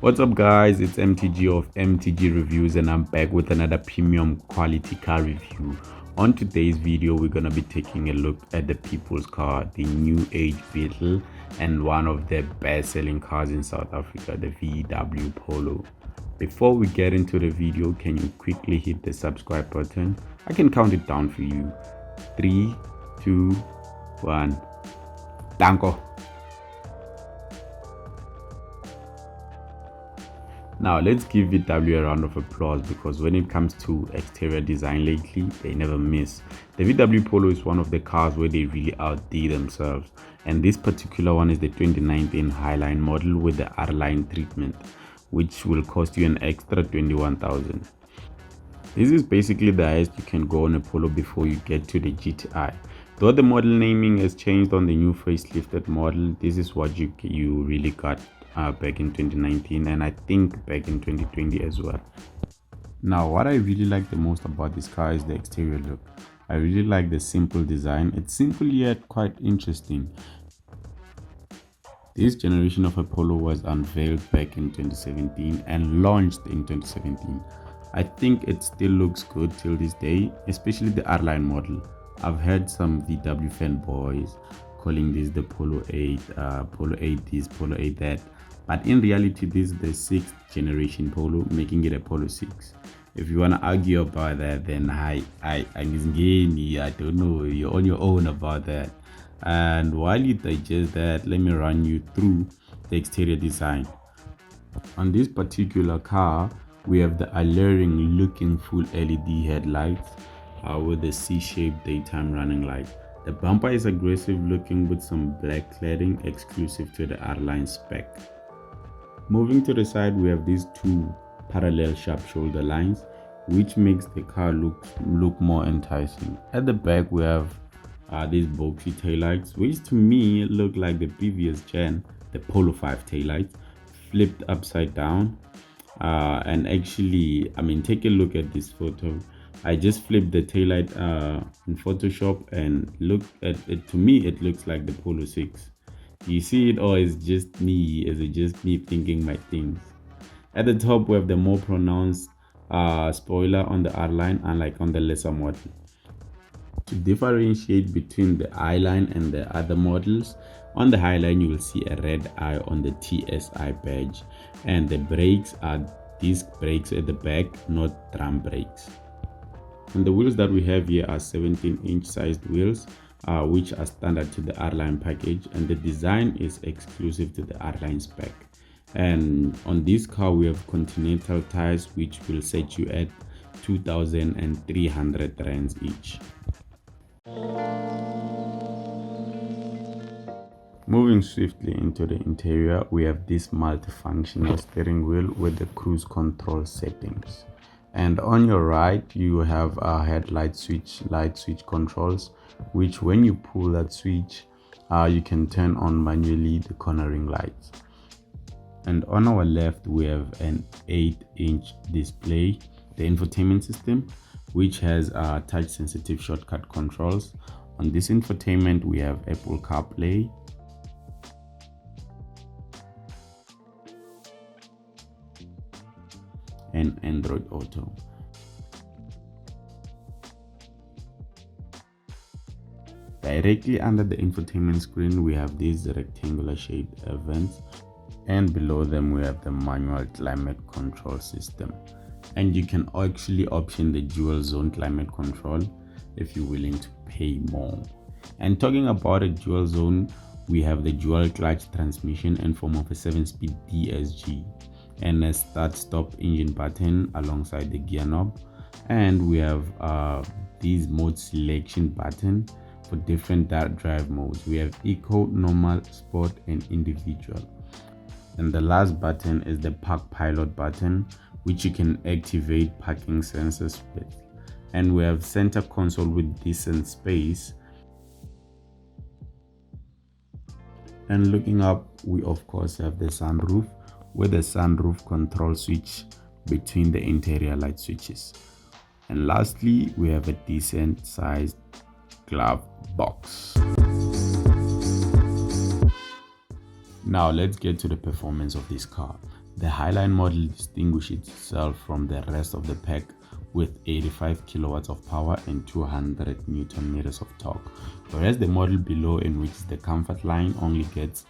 What's up guys, it's MTG of MTG Reviews and I'm back with another premium quality car review. On today's video we're gonna be taking a look at the people's car, the new age Beetle, and one of the best selling cars in South Africa, the VW Polo. Before we get into the video, can you quickly hit the subscribe button? I can count it down for you. 3, 2, 1. Danko. Now let's give VW a round of applause because when it comes to exterior design lately, they never miss. The VW Polo is one of the cars where they really outdo themselves, and this particular one is the 2019 Highline model with the R-Line treatment, which will cost you an extra 21,000. This is basically the highest you can go on a Polo before you get to the GTI. Though the model naming has changed on the new facelifted model, this is what you really got back in 2019 and I think back in 2020 as well. Now what I really like the most about this car is the exterior look. I really like the simple design. It's simple yet quite interesting. This generation of a Polo was unveiled back in 2017 and launched in 2017. I think it still looks good till this day, especially the R-Line model. I've heard some VW fanboys calling this the Polo 8, Polo 8 this, Polo 8 that. But in reality, this is the 6th generation Polo, making it a Polo 6. If you want to argue about that, then I don't know, you're on your own about that. And while you digest that, let me run you through the exterior design. On this particular car, we have the alluring looking full LED headlights with the C-shaped daytime running light. The bumper is aggressive looking with some black cladding exclusive to the R-Line spec. Moving to the side, we have these two parallel sharp shoulder lines, which makes the car look more enticing. At the back, we have these boxy taillights, which to me look like the previous gen, the Polo 5 taillights, flipped upside down. And actually, I mean, take a look at this photo. I just flipped the taillight in Photoshop and look at it. To me, it looks like the Polo 6. You see it, or is it just me? Is it just me thinking my things? At the top, we have the more pronounced spoiler on the R-Line, unlike on the lesser model. To differentiate between the I-Line and the other models, on the Highline you will see a red eye on the TSI badge, and the brakes are disc brakes at the back, not drum brakes. And the wheels that we have here are 17-inch sized wheels, which are standard to the R-Line package, and the design is exclusive to the R-Line spec. And on this car we have Continental tires, which will set you at 2,300 rands each. Moving swiftly into the interior, we have this multifunctional steering wheel with the cruise control settings. And on your right, you have a headlight switch, light switch controls, which when you pull that switch, you can turn on manually the cornering lights. And on our left, we have an 8-inch display, the infotainment system, which has touch sensitive shortcut controls. On this infotainment, we have Apple CarPlay, and Android Auto. Directly under the infotainment screen, we have these rectangular shaped vents, and below them we have the manual climate control system. And you can actually option the dual zone climate control if you're willing to pay more. And talking about a dual zone, we have the dual clutch transmission in form of a 7-speed DSG, and a start stop engine button alongside the gear knob. And we have these mode selection button for different drive modes. We have eco, normal, sport, and individual. And the last button is the park pilot button, which you can activate parking sensors with. And we have center console with decent space. And looking up, we of course have the sunroof with a sunroof control switch between the interior light switches. And lastly, we have a decent sized glove box. Now let's get to the performance of this car. The Highline model distinguishes itself from the rest of the pack with 85 kilowatts of power and 200 newton meters of torque, whereas the model below, in which is the Comfort line, only gets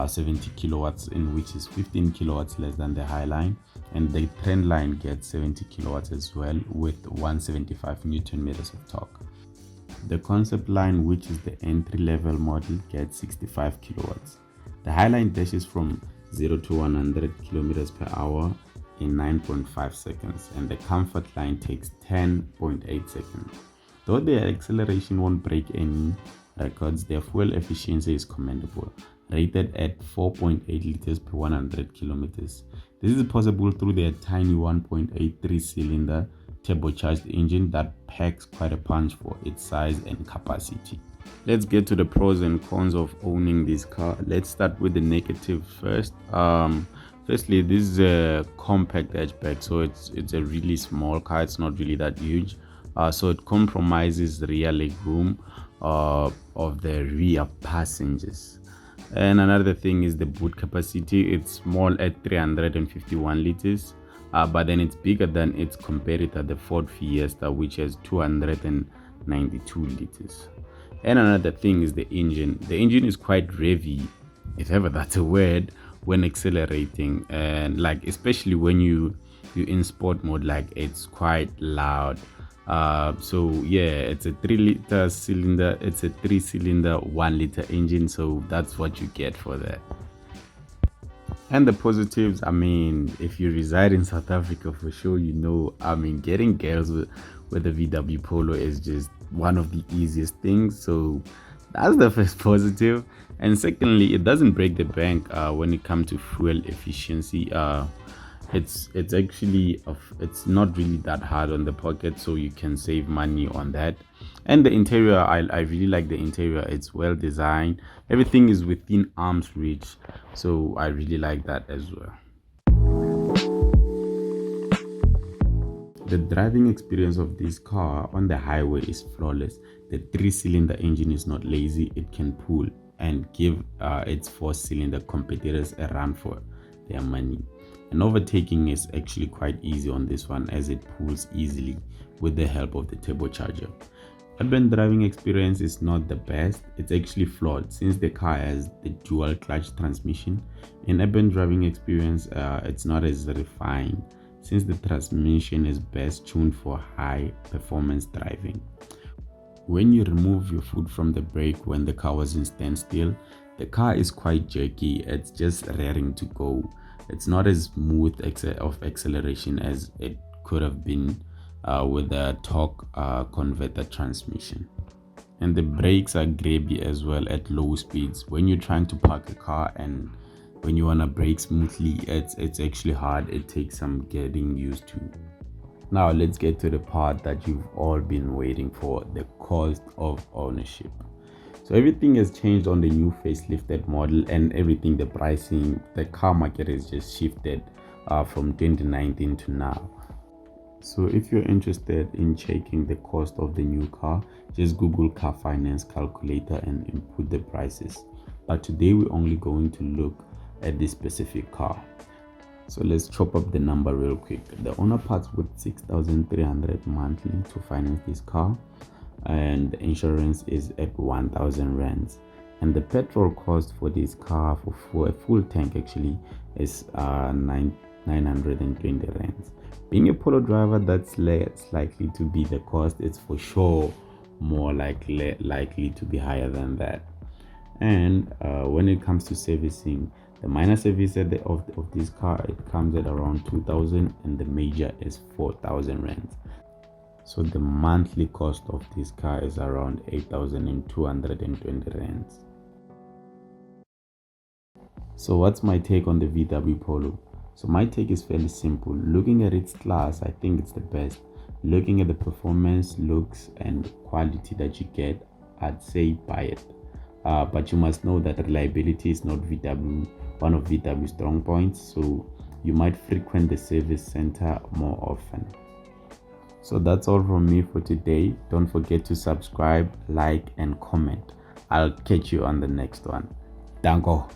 70 kilowatts, in which is 15 kilowatts less than the Highline, and the Trend line gets 70 kilowatts as well with 175 newton meters of torque. The Concept line, which is the entry-level model, gets 65 kilowatts. The Highline dashes from 0 to 100 kilometers per hour in 9.5 seconds, and the Comfort line takes 10.8 seconds. Though their acceleration won't break any records, their fuel efficiency is commendable, rated at 4.8 liters per 100 kilometers. This is possible through their tiny 1.83 cylinder turbocharged engine that packs quite a punch for its size and capacity. Let's get to the pros and cons of owning this car. Let's start with the negative first. Firstly, this is a compact hatchback, so it's a really small car. It's not really that huge, so it compromises rear leg room of the rear passengers. And another thing is the boot capacity. It's small at 351 liters, but then it's bigger than its competitor, the Ford Fiesta, which has 292 liters. And another thing is the engine. The engine is quite revy, if ever that's a word, when accelerating, and like especially when you in sport mode, like it's quite loud. So yeah, it's a 3-liter cylinder. It's a 3-cylinder 1-liter engine, so that's what you get for that. And the positives, I mean, if you reside in South Africa, for sure, you know, I mean, getting girls with the VW Polo is just one of the easiest things. So that's the first positive. And secondly, it doesn't break the bank when it comes to fuel efficiency. It's actually it's not really that hard on the pocket, so you can save money on that. And the interior, I really like the interior. It's well designed. Everything is within arm's reach, so I really like that as well. The driving experience of this car on the highway is flawless. The 3-cylinder engine is not lazy. It can pull and give its 4-cylinder competitors a run for their money. And overtaking is actually quite easy on this one, as it pulls easily with the help of the turbocharger. Urban driving experience is not the best. It's actually flawed since the car has the dual clutch transmission. In urban driving experience, it's not as refined since the transmission is best tuned for high performance driving. When you remove your foot from the brake when the car was in standstill, the car is quite jerky. It's just raring to go. It's not as smooth of acceleration as it could have been with the torque converter transmission. And the brakes are grabby as well at low speeds. When you're trying to park a car and when you want to brake smoothly, it's actually hard. It takes some getting used to. Now let's get to the part that you've all been waiting for, the cost of ownership. So everything has changed on the new facelifted model, and everything, the pricing, the car market has just shifted from 2019 to now. So if you're interested in checking the cost of the new car, just Google car finance calculator and input the prices. But today we're only going to look at this specific car. So let's chop up the number real quick. The owner parts with 6,300 monthly to finance this car, and the insurance is at 1,000 rands, and the petrol cost for this car for a full tank actually is 920 rands. Being a Polo driver, that's less likely to be the cost. It's for sure more likely to be higher than that. And when it comes to servicing, the minor service of this car, it comes at around 2,000, and the major is 4,000 rands. So the monthly cost of this car is around 8,220 rands. So what's my take on the VW Polo? So my take is fairly simple. Looking at its class, I think it's the best. Looking at the performance, looks, and quality that you get, I'd say buy it. But you must know that reliability is not one of VW's strong points, so you might frequent the service center more often. So that's all from me for today. Don't forget to subscribe, like, and comment. I'll catch you on the next one. Danko.